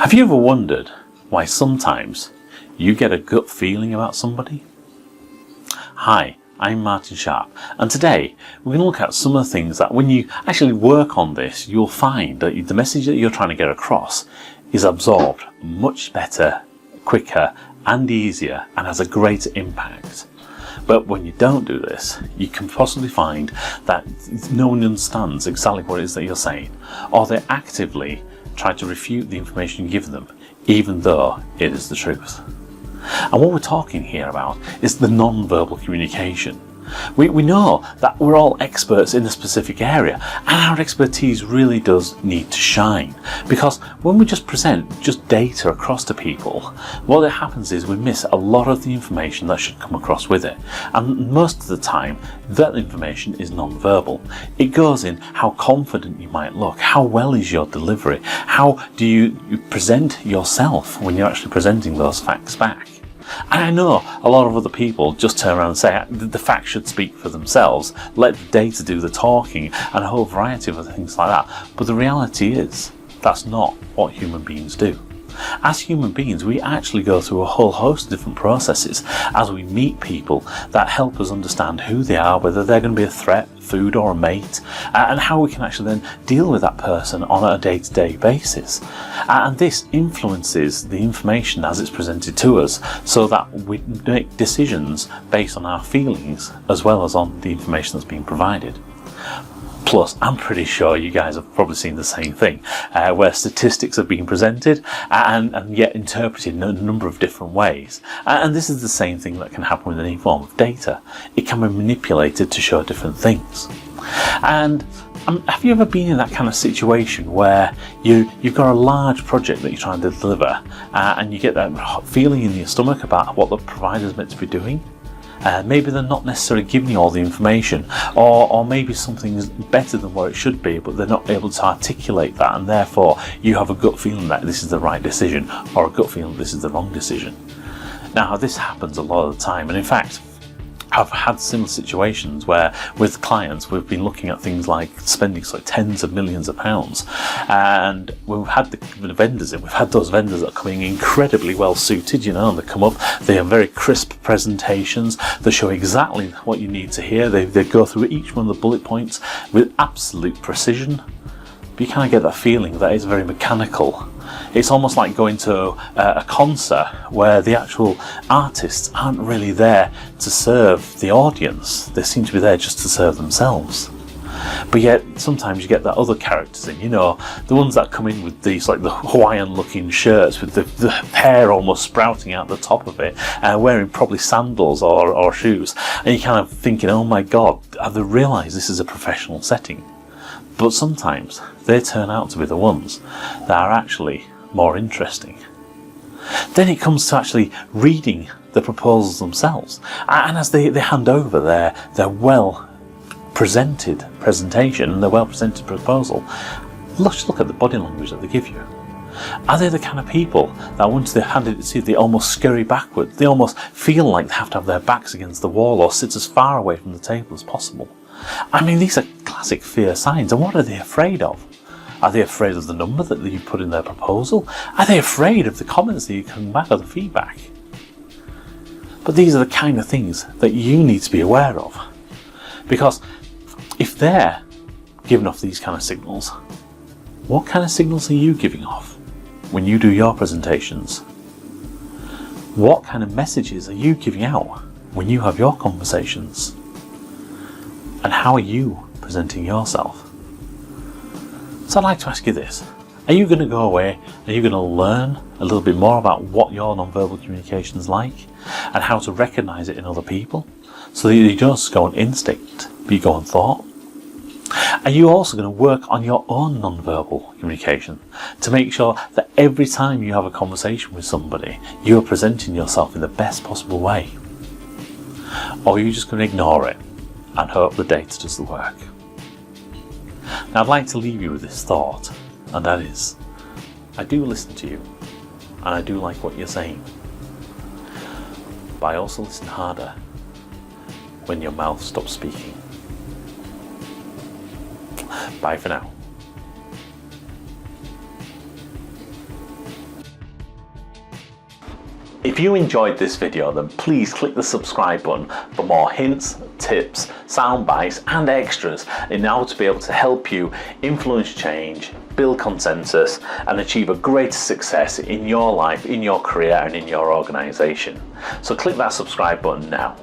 Have you ever wondered why sometimes you get a gut feeling about somebody? Hi, I'm Martin Sharp, and today we're going to look at some of the things that when you actually work on this, you'll find that the message that you're trying to get across is absorbed much better, quicker and easier, and has a greater impact. But when you don't do this, you can possibly find that no one understands exactly what it is that you're saying, or they actively try to refute the information you give them, even though it is the truth. And what we're talking here about is the non-verbal communication. We know that we're all experts in a specific area, and our expertise really does need to shine, because when we just present just data across to people, what happens is we miss a lot of the information that should come across with it. And most of the time that information is non-verbal. It goes in how confident you might look, how well is your delivery, how do you present yourself when you're actually presenting those facts back. And I know a lot of other people just turn around and say the facts should speak for themselves, let the data do the talking, and a whole variety of other things like that. But the reality is, that's not what human beings do. As human beings, we actually go through a whole host of different processes as we meet people that help us understand who they are, whether they're going to be a threat, food or a mate, and how we can actually then deal with that person on a day-to-day basis. And this influences the information as it's presented to us, so that we make decisions based on our feelings as well as on the information that's being provided. Plus, I'm pretty sure you guys have probably seen the same thing, where statistics are being presented and yet interpreted in a number of different ways. And this is the same thing that can happen with any form of data. It can be manipulated to show different things. And have you ever been in that kind of situation where you've got a large project that you're trying to deliver, and you get that feeling in your stomach about what the provider's meant to be doing? Maybe they're not necessarily giving you all the information, or maybe something is better than what it should be, but they're not able to articulate that, and therefore you have a gut feeling that this is the right decision, or a gut feeling that this is the wrong decision. Now, this happens a lot of the time, and in fact, I've had similar situations where with clients we've been looking at things like spending tens of millions of pounds, and we've had the vendors in, we've had those vendors that are coming incredibly well suited, and they come up, they have very crisp presentations, they show exactly what you need to hear, they go through each one of the bullet points with absolute precision. But you kind of get that feeling that it's very mechanical. It's almost like going to a concert where the actual artists aren't really there to serve the audience. They seem to be there just to serve themselves. But yet sometimes you get that other characters in, the ones that come in with these the Hawaiian looking shirts with the hair almost sprouting out the top of it, wearing probably sandals or shoes, and you're kind of thinking, oh my god, have they realised this is a professional setting? But sometimes they turn out to be the ones that are actually more interesting. Then it comes to actually reading the proposals themselves, and as they hand over their well presented presentation and their well presented proposal, let's look at the body language that they give you. Are they the kind of people that once they've handed it to you, they almost scurry backward? They almost feel like they have to have their backs against the wall or sit as far away from the table as possible. I mean, these are classic fear signs, and what are they afraid of? Are they afraid of the number that you put in their proposal? Are they afraid of the comments that you come back or the feedback? But these are the kind of things that you need to be aware of, because if they're giving off these kind of signals, what kind of signals are you giving off when you do your presentations? What kind of messages are you giving out when you have your conversations? And how are you presenting yourself? So I'd like to ask you this. Are you going to go away, are you going to learn a little bit more about what your non-verbal communication is like and how to recognise it in other people, so that you don't just go on instinct, but you go on thought? Are you also going to work on your own non-verbal communication to make sure that every time you have a conversation with somebody, you are presenting yourself in the best possible way? Or are you just going to ignore it and hope the data does the work? Now, I'd like to leave you with this thought, and that is, I do listen to you, and I do like what you're saying, but I also listen harder when your mouth stops speaking. Bye for now. If you enjoyed this video, then please click the subscribe button for more hints, tips, sound bites and extras in how to be able to help you influence change, build consensus and achieve a greater success in your life, in your career and in your organization. So click that subscribe button now.